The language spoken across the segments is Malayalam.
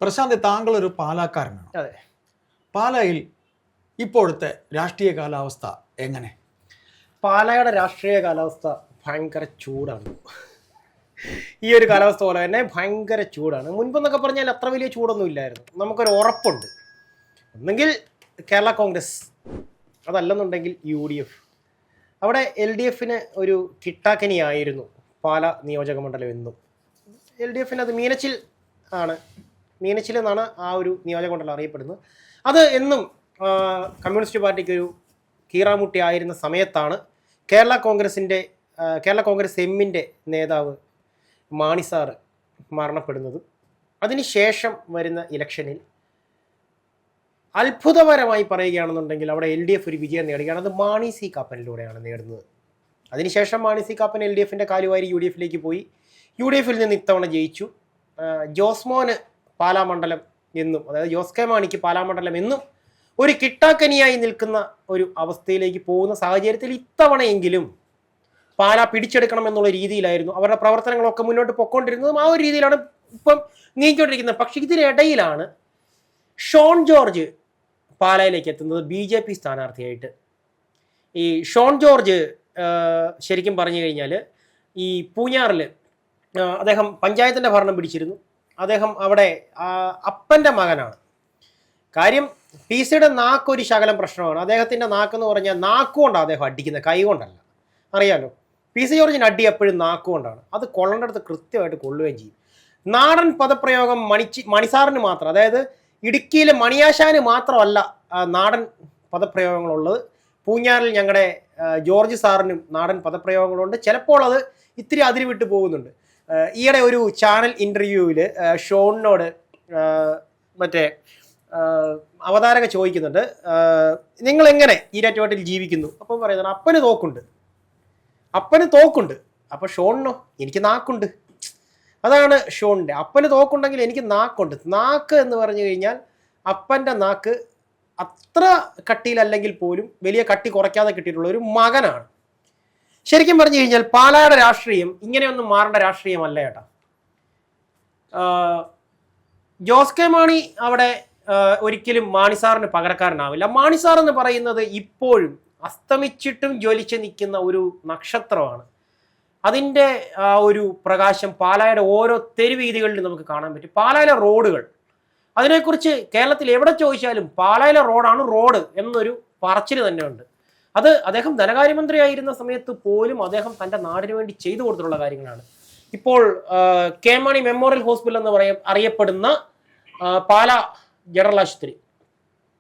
പ്രശാന്ത്, താങ്കൾ ഒരു പാലാക്കാരനാണ്. അതെ. പാലായിൽ ഇപ്പോഴത്തെ രാഷ്ട്രീയ കാലാവസ്ഥ എങ്ങനെ? പാലായുടെ രാഷ്ട്രീയ കാലാവസ്ഥ ഭയങ്കര ചൂടാണ്. ഈ ഒരു കാലാവസ്ഥ പോലെ തന്നെ ഭയങ്കര ചൂടാണ്. മുൻപെന്നൊക്കെ പറഞ്ഞാൽ അത്ര വലിയ ചൂടൊന്നും ഇല്ലായിരുന്നു. നമുക്കൊരു ഉറപ്പുണ്ട്, ഒന്നെങ്കിൽ കേരള കോൺഗ്രസ്, അതല്ലെന്നുണ്ടെങ്കിൽ UDF. അവിടെ LDFന് ഒരു കിട്ടാക്കനിയായിരുന്നു പാല നിയോജക മണ്ഡലം എന്നും. LDFന് അത് മീനച്ചിൽ ആണ്, മീനച്ചിൽ എന്നാണ് ആ ഒരു നിയോജക മണ്ഡലം അറിയപ്പെടുന്നത്. അത് എന്നും കമ്മ്യൂണിസ്റ്റ് പാർട്ടിക്ക് ഒരു കീറാമുട്ടി ആയിരുന്ന സമയത്താണ് കേരള കോൺഗ്രസ് എമ്മിൻ്റെ നേതാവ് മാണി സാറ് മരണപ്പെടുന്നത്. അതിനുശേഷം വരുന്ന ഇലക്ഷനിൽ അത്ഭുതകരമായി പറയുകയാണെന്നുണ്ടെങ്കിൽ അവിടെ LDF ഒരു വിജയം നേടുകയാണ്. അത് മാണി സി കാപ്പനിലൂടെയാണ് നേടുന്നത്. അതിനുശേഷം മാണി സി കാപ്പൻ LDFൻ്റെ കാലുവാരി UDFിലേക്ക് പോയി. UDFിൽ നിന്ന് ഇത്തവണ ജയിച്ചു. ജോസ്മോന് പാലാമണ്ഡലം എന്നും, അതായത് ജോസ് കെ മാണിക്ക് പാലാമണ്ഡലം എന്നും ഒരു കിട്ടാക്കനിയായി നിൽക്കുന്ന ഒരു അവസ്ഥയിലേക്ക് പോകുന്ന സാഹചര്യത്തിൽ ഇത്തവണയെങ്കിലും പാല പിടിച്ചെടുക്കണം എന്നുള്ള രീതിയിലായിരുന്നു അവരുടെ പ്രവർത്തനങ്ങളൊക്കെ മുന്നോട്ട് പൊയ്ക്കൊണ്ടിരുന്നതും. ആ ഒരു രീതിയിലാണ് ഇപ്പം നീങ്ങിക്കൊണ്ടിരിക്കുന്നത്. പക്ഷേ ഇതിനിടയിലാണ് ഷോൺ ജോർജ് പാലയിലേക്ക് എത്തുന്നത് BJP സ്ഥാനാർത്ഥിയായിട്ട്. ഈ ഷോൺ ജോർജ് ശരിക്കും പറഞ്ഞു കഴിഞ്ഞാൽ ഈ പൂഞ്ഞാറിൽ അദ്ദേഹം പഞ്ചായത്തിൻ്റെ ഭരണം പിടിച്ചിരുന്നു. അദ്ദേഹം അവിടെ അപ്പൻ്റെ മകനാണ്. കാര്യം PC-യുടെ നാക്ക് ഒരു ശകലം പ്രശ്നമാണ്. അദ്ദേഹത്തിൻ്റെ നാക്കെന്ന് പറഞ്ഞാൽ നാക്കുകൊണ്ടാണ് അദ്ദേഹം അടിക്കുന്നത്, കൈ കൊണ്ടല്ല. അറിയാലോ, PC ജോർജിന് അടി എപ്പോഴും നാക്കുകൊണ്ടാണ്. അത് കൊള്ളേണ്ട അടുത്ത് കൃത്യമായിട്ട് കൊള്ളുകയും ചെയ്യും. നാടൻ പദപ്രയോഗം മണിസാറിന് മാത്രം, അതായത് ഇടുക്കിയിലെ മണിയാശാന് മാത്രമല്ല നാടൻ പദപ്രയോഗങ്ങളുള്ളത്. പൂഞ്ഞാറിൽ ഞങ്ങളുടെ ജോർജ് സാറിനും നാടൻ പദപ്രയോഗങ്ങളുണ്ട്. ചിലപ്പോൾ അത് ഇത്തിരി അതിരി വിട്ട് പോകുന്നുണ്ട്. ഈയിടെ ഒരു ചാനൽ ഇൻ്റർവ്യൂവിൽ ഷോണിനോട് മറ്റേ അവതാരക ചോദിക്കുന്നുണ്ട്, നിങ്ങൾ എങ്ങനെ ഈരാറ്റുപേട്ടയിൽ ജീവിക്കുന്നു? അപ്പം പറയുന്നത് അപ്പന് തോക്കുണ്ട്. അപ്പം ഷോണിനോ, എനിക്ക് നാക്കുണ്ട്. അതാണ് ഷോണിൻ്റെ. അപ്പന് തോക്കുണ്ടെങ്കിൽ എനിക്ക് നാക്കുണ്ട്. നാക്ക് എന്ന് പറഞ്ഞു കഴിഞ്ഞാൽ അപ്പൻ്റെ നാക്ക് അത്ര കട്ടിയിലല്ലെങ്കിൽ പോലും വലിയ കട്ടി കുറയ്ക്കാതെ കിട്ടിയിട്ടുള്ള ഒരു മകനാണ്. ശരിക്കും പറഞ്ഞു കഴിഞ്ഞാൽ പാലായുടെ രാഷ്ട്രീയം ഇങ്ങനെയൊന്നും മാറേണ്ട രാഷ്ട്രീയമല്ല ചേട്ടാ. ജോസ് കെ മാണി അവിടെ ഒരിക്കലും മാണിസാറിന് പകരക്കാരനാവില്ല. മാണിസാർ എന്ന് പറയുന്നത് ഇപ്പോഴും അസ്തമിച്ചിട്ടും ജ്വലിച്ച് നിൽക്കുന്ന ഒരു നക്ഷത്രമാണ്. അതിൻ്റെ ഒരു പ്രകാശം പാലായുടെ ഓരോ തെരുവീതികളിലും നമുക്ക് കാണാൻ പറ്റും. പാലായിലെ റോഡുകൾ, അതിനെക്കുറിച്ച് കേരളത്തിൽ എവിടെ ചോദിച്ചാലും പാലായിലെ റോഡാണ് റോഡ് എന്നൊരു പറച്ചിൽ തന്നെ ഉണ്ട്. അത് അദ്ദേഹം ധനകാര്യമന്ത്രിയായിരുന്ന സമയത്ത് പോലും അദ്ദേഹം തൻ്റെ നാടിന് വേണ്ടി ചെയ്തു കൊടുത്തിട്ടുള്ള കാര്യങ്ങളാണ്. ഇപ്പോൾ കെ മാണി മെമ്മോറിയൽ ഹോസ്പിറ്റൽ എന്ന് അറിയപ്പെടുന്ന പാല ജനറൽ ആശുപത്രി,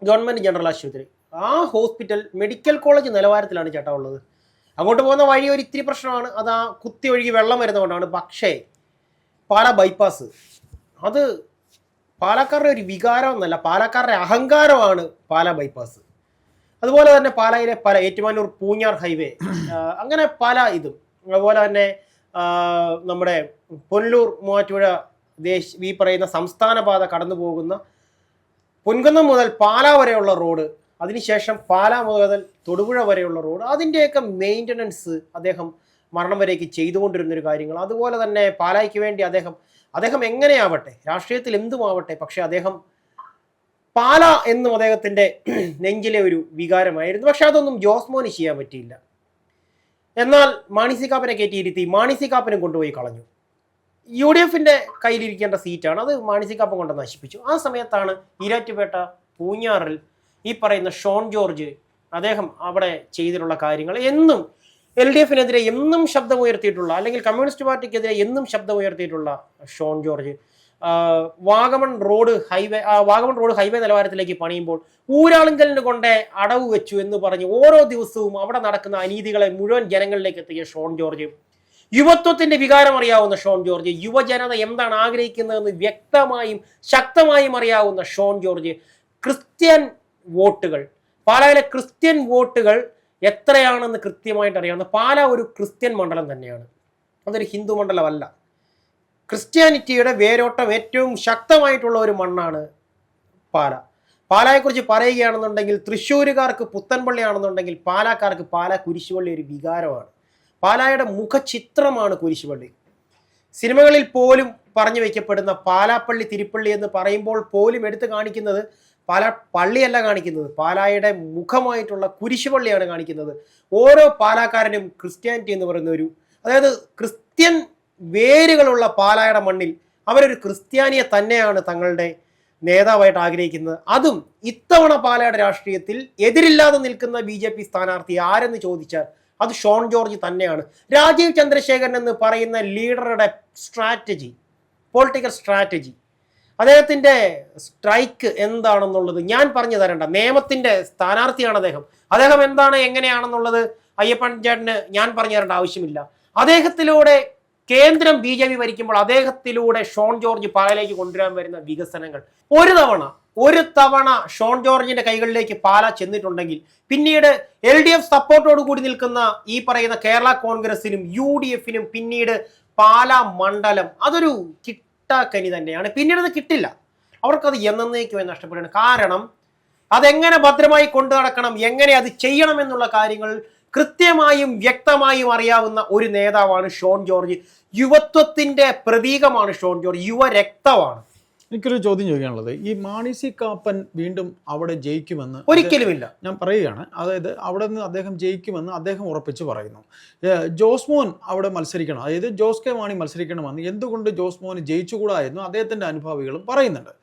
ഗവൺമെൻറ് ജനറൽ ആശുപത്രി, ആ ഹോസ്പിറ്റൽ മെഡിക്കൽ കോളേജ് നിലവാരത്തിലാണ് ചേട്ടാ ഉള്ളത്. അങ്ങോട്ട് പോകുന്ന വഴി ഒരു ഇത്തിരി പ്രശ്നമാണ്, അത് ആ കുത്തി ഒഴുകി വെള്ളം വരുന്നതുകൊണ്ടാണ്. പക്ഷേ പാല ബൈപ്പാസ്, അത് പാലക്കാരുടെ ഒരു വികാരം എന്നല്ല, പാലക്കാരുടെ അഹങ്കാരമാണ് പാല ബൈപ്പാസ്. അതുപോലെ തന്നെ പാലയിലെ പല ഏറ്റുമാനൂർ പൂഞ്ഞാർ ഹൈവേ, അങ്ങനെ പല ഇതും. അതുപോലെ തന്നെ നമ്മുടെ പൊന്നൂർ മൂവാറ്റുപുഴ ഈ പറയുന്ന സംസ്ഥാന പാത കടന്നു പോകുന്ന പൊൻകുന്നം മുതൽ പാല വരെയുള്ള റോഡ്, അതിനുശേഷം പാല മുതൽ തൊടുപുഴ വരെയുള്ള റോഡ്, അതിൻ്റെയൊക്കെ മെയിൻ്റനൻസ് അദ്ദേഹം മരണം വരേക്ക് ചെയ്തുകൊണ്ടിരുന്നൊരു കാര്യങ്ങൾ. അതുപോലെ തന്നെ പാലായ്ക്ക് വേണ്ടി അദ്ദേഹം എങ്ങനെയാവട്ടെ, രാഷ്ട്രീയത്തിൽ എന്തുമാവട്ടെ, പക്ഷെ അദ്ദേഹം പാല എന്നും അദ്ദേഹത്തിൻ്റെ നെഞ്ചിലെ ഒരു വികാരമായിരുന്നു. പക്ഷെ അതൊന്നും ജോസ്മോന് ചെയ്യാൻ പറ്റിയില്ല. എന്നാൽ മാണി സി കാപ്പനെ കയറ്റിയിരുത്തി മാണി സി കാപ്പനും കൊണ്ടുപോയി കളഞ്ഞു. UDFിൻ്റെ കയ്യിലിരിക്കേണ്ട സീറ്റാണ്, അത് മാണി സി കാപ്പൻ കൊണ്ട് നശിപ്പിച്ചു. ആ സമയത്താണ് ഈരാറ്റുപേട്ട പൂഞ്ഞാറിൽ ഈ പറയുന്ന ഷോൺ ജോർജ് അദ്ദേഹം അവിടെ ചെയ്തിട്ടുള്ള കാര്യങ്ങൾ എന്നും LDFിനെതിരെ എന്നും ശബ്ദമുയർത്തിയിട്ടുള്ള, അല്ലെങ്കിൽ കമ്മ്യൂണിസ്റ്റ് പാർട്ടിക്കെതിരെ എന്നും ശബ്ദമുയർത്തിയിട്ടുള്ള ഷോൺ ജോർജ് വാഗമൺ റോഡ് ഹൈവേ നിലവാരത്തിലേക്ക് പണിയുമ്പോൾ ഊരാളുങ്കലിന് കൊണ്ടേ അടവ് വെച്ചു എന്ന് പറഞ്ഞ് ഓരോ ദിവസവും അവിടെ നടക്കുന്ന അനീതികളെ മുഴുവൻ ജനങ്ങളിലേക്ക് എത്തിയ ഷോൺ ജോർജ്, യുവത്വത്തിന്റെ വികാരം അറിയാവുന്ന ഷോൺ ജോർജ്, യുവജനത എന്താണ് ആഗ്രഹിക്കുന്നതെന്ന് വ്യക്തമായും ശക്തമായും അറിയാവുന്ന ഷോൺ ജോർജ്, ക്രിസ്ത്യൻ വോട്ടുകൾ, പാലായിലെ ക്രിസ്ത്യൻ വോട്ടുകൾ എത്രയാണെന്ന് കൃത്യമായിട്ട് അറിയാവുന്ന, പാല ഒരു ക്രിസ്ത്യൻ മണ്ഡലം തന്നെയാണ്, അതൊരു ഹിന്ദു മണ്ഡലമല്ല. ക്രിസ്ത്യാനിറ്റിയുടെ വേരോട്ടം ഏറ്റവും ശക്തമായിട്ടുള്ള ഒരു മണ്ണാണ് പാല. പാലായെക്കുറിച്ച് പറയുകയാണെന്നുണ്ടെങ്കിൽ തൃശ്ശൂരുകാർക്ക് പുത്തൻപള്ളിയാണെന്നുണ്ടെങ്കിൽ പാലാക്കാർക്ക് പാല കുരിശുപള്ളി ഒരു വികാരമാണ്. പാലായുടെ മുഖചിത്രമാണ് കുരിശുപള്ളി. സിനിമകളിൽ പോലും പറഞ്ഞു വയ്ക്കപ്പെടുന്ന പാലാപ്പള്ളി തിരുപ്പള്ളി എന്ന് പറയുമ്പോൾ പോലും എടുത്തു കാണിക്കുന്നത് പാലാ പള്ളിയല്ല കാണിക്കുന്നത്, പാലായുടെ മുഖമായിട്ടുള്ള കുരിശുപള്ളിയാണ് കാണിക്കുന്നത്. ഓരോ പാലാക്കാരനും ക്രിസ്ത്യാനിറ്റി എന്ന് പറയുന്ന അതായത് ക്രിസ്ത്യൻ വേരുകളുള്ള പാലായുടെ മണ്ണിൽ അവരൊരു ക്രിസ്ത്യാനിയെ തന്നെയാണ് തങ്ങളുടെ നേതാവായിട്ട് ആഗ്രഹിക്കുന്നത്. അതും ഇത്തവണ പാലായുടെ രാഷ്ട്രീയത്തിൽ എതിരില്ലാതെ നിൽക്കുന്ന BJP സ്ഥാനാർത്ഥി ആരെന്ന് ചോദിച്ചാൽ അത് ഷോൺ ജോർജ് തന്നെയാണ്. രാജീവ് ചന്ദ്രശേഖരൻ എന്ന് പറയുന്ന ലീഡറുടെ പൊളിറ്റിക്കൽ സ്ട്രാറ്റജി, അദ്ദേഹത്തിൻ്റെ സ്ട്രൈക്ക് എന്താണെന്നുള്ളത് ഞാൻ പറഞ്ഞു തരണ്ട. നിയമത്തിൻ്റെ സ്ഥാനാർത്ഥിയാണ് അദ്ദേഹം എന്താണ് എങ്ങനെയാണെന്നുള്ളത് അയ്യപ്പൻ ചേട്ടന് ഞാൻ പറഞ്ഞു തരേണ്ട ആവശ്യമില്ല. അദ്ദേഹത്തിലൂടെ കേന്ദ്രം BJP ഭരിക്കുമ്പോൾ അദ്ദേഹത്തിലൂടെ ഷോൺ ജോർജ് പാലയിലേക്ക് കൊണ്ടുവരാൻ വരുന്ന വികസനങ്ങൾ ഒരു തവണ ഷോൺ ജോർജിന്റെ കൈകളിലേക്ക് പാല ചെന്നിട്ടുണ്ടെങ്കിൽ പിന്നീട് LDF സപ്പോർട്ടോട് കൂടി നിൽക്കുന്ന ഈ പറയുന്ന കേരള കോൺഗ്രസിനും UDF-നും പിന്നീട് പാല മണ്ഡലം അതൊരു കിട്ടാക്കനി തന്നെയാണ്. പിന്നീട് അത് കിട്ടില്ല, അവർക്കത് എന്നേക്കുമായി നഷ്ടപ്പെടുകയാണ്. കാരണം അതെങ്ങനെ ഭദ്രമായി കൊണ്ടു നടക്കണം, എങ്ങനെ അത് ചെയ്യണം എന്നുള്ള കാര്യങ്ങൾ കൃത്യമായും വ്യക്തമായും അറിയാവുന്ന ഒരു നേതാവാണ് ഷോൺ ജോർജ്. യുവത്വത്തിന്റെ പ്രതീകമാണ് ഷോൺ ജോർജ്, യുവരക്തമാണ്. എനിക്കൊരു ചോദ്യം ചോദിക്കാനുള്ളത്, ഈ മാണി സി കാപ്പൻ വീണ്ടും അവിടെ ജയിക്കുമെന്ന് ഒരിക്കലുമില്ല ഞാൻ പറയുകയാണ്. അതായത് അവിടെ നിന്ന് അദ്ദേഹം ജയിക്കുമെന്ന് അദ്ദേഹം ഉറപ്പിച്ച് പറയുന്നു. ജോസ്മോൻ അവിടെ മത്സരിക്കണം, അതായത് ജോസ് കെ മാണി മത്സരിക്കണമെന്ന് എന്തുകൊണ്ട് ജോസ്മോന് ജയിച്ചുകൂടാ എന്നും അദ്ദേഹത്തിൻ്റെ അനുഭാവികളും പറയുന്നുണ്ട്.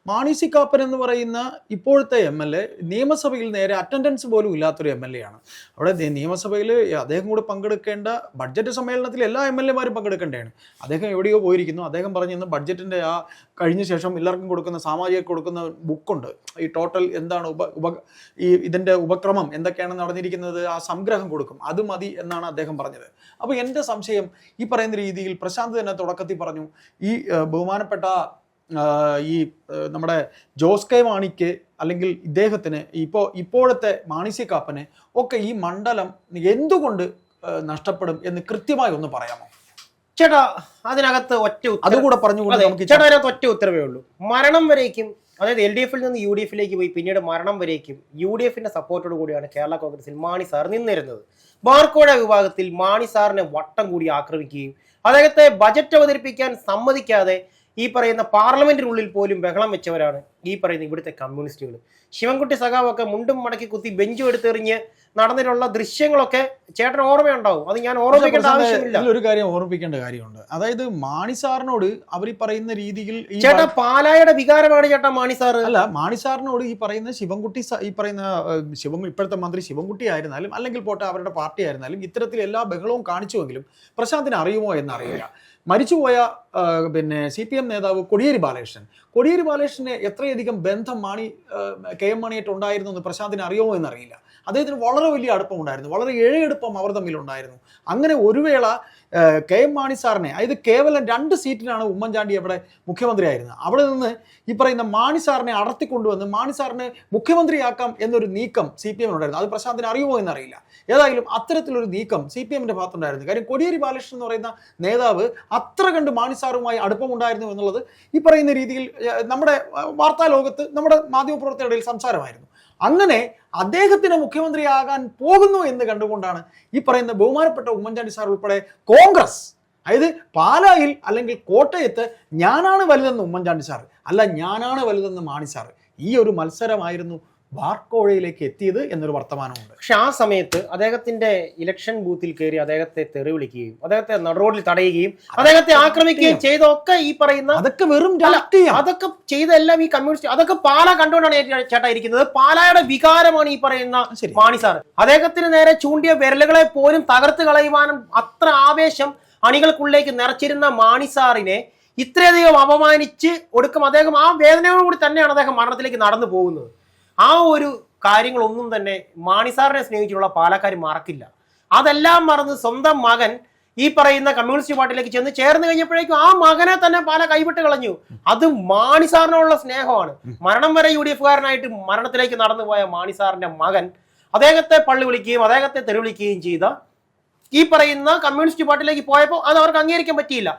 മാണി സി കാപ്പൻ എന്ന് പറയുന്ന ഇപ്പോഴത്തെ MLA നിയമസഭയിൽ നേരെ അറ്റൻഡൻസ് പോലും ഇല്ലാത്തൊരു MLA ആണ്. അവിടെ നിയമസഭയിൽ അദ്ദേഹം കൂടെ പങ്കെടുക്കേണ്ട ബഡ്ജറ്റ് സമ്മേളനത്തിൽ എല്ലാ MLA-മാരും പങ്കെടുക്കേണ്ടതാണ്. അദ്ദേഹം എവിടെയോ പോയിരിക്കുന്നു. അദ്ദേഹം പറഞ്ഞിരുന്നു ബഡ്ജറ്റിൻ്റെ ആ കഴിഞ്ഞ ശേഷം എല്ലാവർക്കും കൊടുക്കുന്ന സാമാജിക കൊടുക്കുന്ന ബുക്കുണ്ട്, ഈ ടോട്ടൽ എന്താണ് ഈ ഇതിൻ്റെ ഉപക്രമം എന്തൊക്കെയാണ് നടന്നിരിക്കുന്നത്, ആ സംഗ്രഹം കൊടുക്കും, അത് മതി എന്നാണ് അദ്ദേഹം പറഞ്ഞത്. അപ്പോൾ എൻ്റെ സംശയം, ഈ പറയുന്ന രീതിയിൽ പ്രശാന്ത് തന്നെ തുടക്കത്തിൽ പറഞ്ഞു, ഈ ബഹുമാനപ്പെട്ട ഈ നമ്മുടെ ജോസ് കെ മാണിക്ക് അല്ലെങ്കിൽ ഇദ്ദേഹത്തിന് ഇപ്പോഴത്തെ മാണി സി കാപ്പന് ഒക്കെ ഈ മണ്ഡലം എന്തുകൊണ്ട് നഷ്ടപ്പെടും എന്ന് കൃത്യമായി ഒന്ന് പറയാമോ? ചേട്ടാ അതിനകത്ത് അതുകൂടെ പറഞ്ഞുകൊണ്ട് നമുക്ക് ചേട്ടാ അതിനകത്ത് ഒറ്റ ഉത്തരവേ ഉള്ളൂ. മരണം വരേക്കും, അതായത് LDF-ൽ നിന്ന് UDF-ലേക്ക് പോയി പിന്നീട് മരണം വരേക്കും UDF-ന്റെ സപ്പോർട്ടോട് കൂടിയാണ് കേരള കോൺഗ്രസിൽ മാണി സാർ നിന്നിരുന്നത്. ബാർക്കോഴ വിഭാഗത്തിൽ മാണി സാറിനെ വട്ടം കൂടി ആക്രമിക്കുകയും അദ്ദേഹത്തെ ബജറ്റ് അവതരിപ്പിക്കാൻ സമ്മതിക്കാതെ ഈ പറയുന്ന പാർലമെന്റിനുള്ളിൽ പോലും ബഹളം വെച്ചവരാണ് ഈ പറയുന്ന ഇവിടുത്തെ കമ്മ്യൂണിസ്റ്റുകൾ. ശിവൻകുട്ടി സഖാവൊക്കെ മുണ്ടും മടക്കി കുത്തി ബെഞ്ചും എടുത്തെറിഞ്ഞ് നടന്നിട്ടുള്ള ദൃശ്യങ്ങളൊക്കെ ചേട്ടൻ ഓർമ്മയുണ്ടാവും. അത് ഞാൻ ഓർമ്മിക്കേണ്ട ആവശ്യമില്ല. ഒരു കാര്യം ഓർമ്മിക്കേണ്ട കാര്യമുണ്ട്, അതായത് മാണി സാറിനോട് അവർ പറയുന്ന രീതിയിൽ ചേട്ടാ പാലായുടെ വികാരമാണ് ചേട്ടാ മാണി സാർ. അല്ല, മാണി സാറിനോട് ഈ പറയുന്ന ശിവൻകുട്ടി, ഈ പറയുന്ന ഇപ്പോഴത്തെ മന്ത്രി ശിവൻകുട്ടി ആയിരുന്നാലും അല്ലെങ്കിൽ പോട്ടെ അവരുടെ പാർട്ടി ആയിരുന്നാലും ഇത്തരത്തിൽ എല്ലാ ബഹളവും കാണിച്ചുവെങ്കിലും പ്രശാന്തിന് അറിയുമോ എന്നറിയില്ല. മരിച്ചുപോയ CPM നേതാവ് കോടിയേരി ബാലകൃഷ്ണന് എത്രയധികം ബന്ധം KM മാണിയായിട്ട് ഉണ്ടായിരുന്നു എന്ന് പ്രശാന്തിന് അറിയുമോ എന്നറിയില്ല. അദ്ദേഹത്തിന് വളരെ വലിയ അടുപ്പമുണ്ടായിരുന്നു, വളരെ ഇഴയെടുപ്പം അവർ തമ്മിലുണ്ടായിരുന്നു. അങ്ങനെ ഒരു വേള KM മാണി സാറിനെ, അതായത് കേവലം 2 സീറ്റിനാണ് ഉമ്മൻചാണ്ടി അവിടെ മുഖ്യമന്ത്രിയായിരുന്നത്. അവിടെ നിന്ന് ഈ പറയുന്ന മാണി സാറിനെ അടർത്തിക്കൊണ്ടുവന്ന് മാണി സാറിനെ മുഖ്യമന്ത്രിയാക്കാം എന്നൊരു നീക്കം CPM-നുണ്ടായിരുന്നു. അത് പ്രശാന്തിന് അറിയുമോ എന്നറിയില്ല. ഏതായാലും അത്തരത്തിലൊരു നീക്കം CPM-ന്റെ ഭാഗത്തുണ്ടായിരുന്നു. കാര്യം കോടിയേരി ബാലകൃഷ്ണൻ എന്ന് പറയുന്ന നേതാവ് അത്ര കണ്ട് മാണി സാറുമായി അടുപ്പമുണ്ടായിരുന്നു എന്നുള്ളത് ഈ പറയുന്ന രീതിയിൽ നമ്മുടെ വാർത്താ ലോകത്ത്, നമ്മുടെ മാധ്യമപ്രവർത്തകരുടെ സംസാരമായിരുന്നു. അങ്ങനെ അദ്ദേഹത്തിന് മുഖ്യമന്ത്രിയാകാൻ പോകുന്നു എന്ന് കണ്ടുകൊണ്ടാണ് ഈ പറയുന്ന ബഹുമാനപ്പെട്ട ഉമ്മൻചാണ്ടി സാർ ഉൾപ്പെടെ കോൺഗ്രസ്, അതായത് പാലായിൽ അല്ലെങ്കിൽ കോട്ടയത്ത് ഞാനാണ് വലുതെന്ന് ഉമ്മൻചാണ്ടി സാർ, അല്ല ഞാനാണ് വലുതെന്ന് മാണി സാർ, ഈ ഒരു മത്സരമായിരുന്നു ബാർക്കോഴയിലേക്ക് എത്തിയത് എന്നൊരു വർത്തമാനമുണ്ട്. പക്ഷെ ആ സമയത്ത് അദ്ദേഹത്തിന്റെ ഇലക്ഷൻ ബൂത്തിൽ കയറി അദ്ദേഹത്തെ തെറി വിളിക്കുകയും അദ്ദേഹത്തെ നടുറോഡിൽ തടയുകയും അദ്ദേഹത്തെ ആക്രമിക്കുകയും ചെയ്തൊക്കെ ഈ പറയുന്ന അതൊക്കെ വെറും രാഷ്ട്രീയം, അതൊക്കെ ചെയ്തെല്ലാം ഈ കമ്മ്യൂണിസ്റ്റ്, അതൊക്കെ പാല കണ്ടുകൊണ്ടാണ് ചേട്ടാ ഇരിക്കുന്നത്. പാലായുടെ വികാരമാണ് ഈ പറയുന്ന മാണി സാർ. അദ്ദേഹത്തിന് നേരെ ചൂണ്ടിയ വിരലുകളെ പോലും തകർത്ത് കളയുവാനും അത്ര ആവേശം അണികൾക്കുള്ളിലേക്ക് നിറച്ചിരുന്ന മാണി സാറിനെ ഇത്രയധികം അപമാനിച്ച് ഒടുക്കം അദ്ദേഹം ആ വേദനയോടുകൂടി തന്നെയാണ് അദ്ദേഹം മരണത്തിലേക്ക് നടന്നു പോകുന്നത്. ആ ഒരു കാര്യങ്ങളൊന്നും തന്നെ മാണി സാറിനെ സ്നേഹിച്ചിട്ടുള്ള പാലക്കാർ മറക്കില്ല. അതെല്ലാം മറന്ന് സ്വന്തം മകൻ ഈ പറയുന്ന കമ്മ്യൂണിസ്റ്റ് പാർട്ടിയിലേക്ക് ചെന്ന് ചേർന്ന് കഴിഞ്ഞപ്പോഴേക്കും ആ മകനെ തന്നെ പാല കൈവിട്ട് കളഞ്ഞു. അത് മാണി സാറിനോടുള്ള സ്നേഹമാണ്. മരണം വരെ UDF-കാരനായിട്ട് മരണത്തിലേക്ക് നടന്നുപോയ മാണി സാറിന്റെ മകൻ അദ്ദേഹത്തെ പള്ളി വിളിക്കുകയും അദ്ദേഹത്തെ തെരുവിളിക്കുകയും ചെയ്ത ഈ പറയുന്ന കമ്മ്യൂണിസ്റ്റ് പാർട്ടിയിലേക്ക് പോയപ്പോൾ അത് അവർക്ക് അംഗീകരിക്കാൻ പറ്റിയില്ല.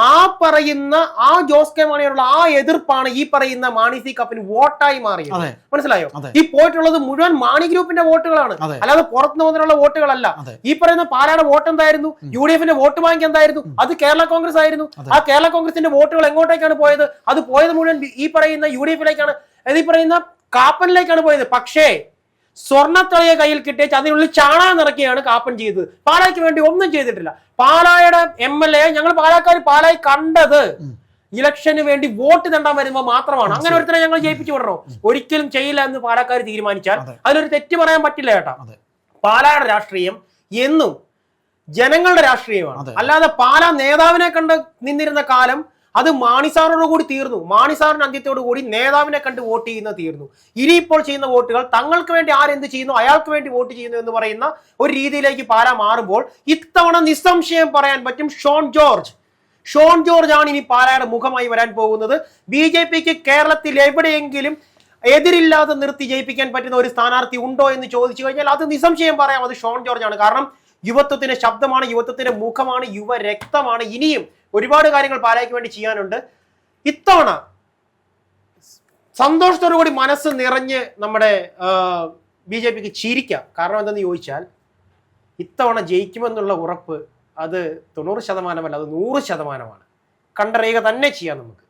ആ പറയുന്ന ആ ജോസ് കെ മാണിയോടുള്ള ആ എതിർപ്പാണ് ഈ പറയുന്ന മാണി സി കാപ്പന് വോട്ടായി മാറിയത്. മനസ്സിലായോ? ഈ പോയിട്ടുള്ളത് മുഴുവൻ മാണി ഗ്രൂപ്പിന്റെ വോട്ടുകളാണ്, അല്ലാതെ പുറത്തുനിന്ന് വന്നിട്ടുള്ള വോട്ടുകളല്ല. ഈ പറയുന്ന പാലായുടെ വോട്ട് എന്തായിരുന്നു? UDF വോട്ട് ബാങ്ക് എന്തായിരുന്നു? അത് കേരള കോൺഗ്രസ് ആയിരുന്നു. ആ കേരള കോൺഗ്രസിന്റെ വോട്ടുകൾ എങ്ങോട്ടേക്കാണ് പോയത്? അത് പോയത് മുഴുവൻ ഈ പറയുന്ന UDFിലേക്കാണ്, ഈ പറയുന്ന കാപ്പനിലേക്കാണ് പോയത്. പക്ഷേ സ്വർണ്ണത്തളിയെ കയ്യിൽ കിട്ടിയ അതിനുള്ളിൽ ചാണകം നിറയ്ക്കുകയാണ് കാപ്പൻ ചെയ്തത്. പാലായ്ക്ക് വേണ്ടി ഒന്നും ചെയ്തിട്ടില്ല. പാലായുടെ MLA ഞങ്ങൾ പാലായി കണ്ടത് ഇലക്ഷന് വേണ്ടി വോട്ട് തണ്ടാൻ വരുമ്പോൾ മാത്രമാണ്. അങ്ങനെ ഒരുത്തരെ ഞങ്ങൾ ജയിപ്പിച്ചു വിടണോ? ഒരിക്കലും ചെയ്യില്ല എന്ന് പാലക്കാർ തീരുമാനിച്ചാൽ അതിലൊരു തെറ്റ് പറയാൻ പറ്റില്ല കേട്ടാ. പാലായുടെ രാഷ്ട്രീയം എന്നും ജനങ്ങളുടെ രാഷ്ട്രീയമാണ്. അല്ലാതെ പാലാ നേതാവിനെ കണ്ട് നിന്നിരുന്ന കാലം അത് മാണിസാറിനോട് കൂടി തീർന്നു. മാണിസാറിന്റെ അന്ത്യത്തോടു കൂടി നേതാവിനെ കണ്ട് വോട്ട് ചെയ്യുന്നത് തീർന്നു. ഇനിയിപ്പോൾ ചെയ്യുന്ന വോട്ടുകൾ തങ്ങൾക്ക് വേണ്ടി ആരെന്ത് ചെയ്യുന്നു അയാൾക്ക് വേണ്ടി വോട്ട് ചെയ്യുന്നു എന്ന് പറയുന്ന ഒരു രീതിയിലേക്ക് പാലാ മാറുമ്പോൾ ഇത്തവണ നിസ്സംശയം പറയാൻ പറ്റും ഷോൺ ജോർജ് ആണ് ഇനി പാലായുടെ മുഖമായി വരാൻ പോകുന്നത്. BJPക്ക് കേരളത്തിൽ എവിടെയെങ്കിലും എതിരില്ലാതെ നിർത്തി ജയിപ്പിക്കാൻ പറ്റുന്ന ഒരു സ്ഥാനാർത്ഥി ഉണ്ടോ എന്ന് ചോദിച്ചു കഴിഞ്ഞാൽ അത് നിസ്സംശയം പറയാം, അത് ഷോൺ ജോർജ് ആണ്. കാരണം യുവത്വത്തിന്റെ ശബ്ദമാണ്, യുവത്വത്തിന്റെ മുഖമാണ്, യുവരക്തമാണ്. ഇനിയും ഒരുപാട് കാര്യങ്ങൾ പാലായ്ക്ക് വേണ്ടി ചെയ്യാനുണ്ട്. ഇത്തവണ സന്തോഷത്തോടു കൂടി മനസ്സ് നിറഞ്ഞ് നമ്മുടെ BJPക്ക് ചിരിക്കാം. കാരണം എന്തെന്ന് ചോദിച്ചാൽ ഇത്തവണ ജയിക്കുമെന്നുള്ള ഉറപ്പ് അത് 90% അത് 100%. കണ്ടറിയുക തന്നെ ചെയ്യാം നമുക്ക്.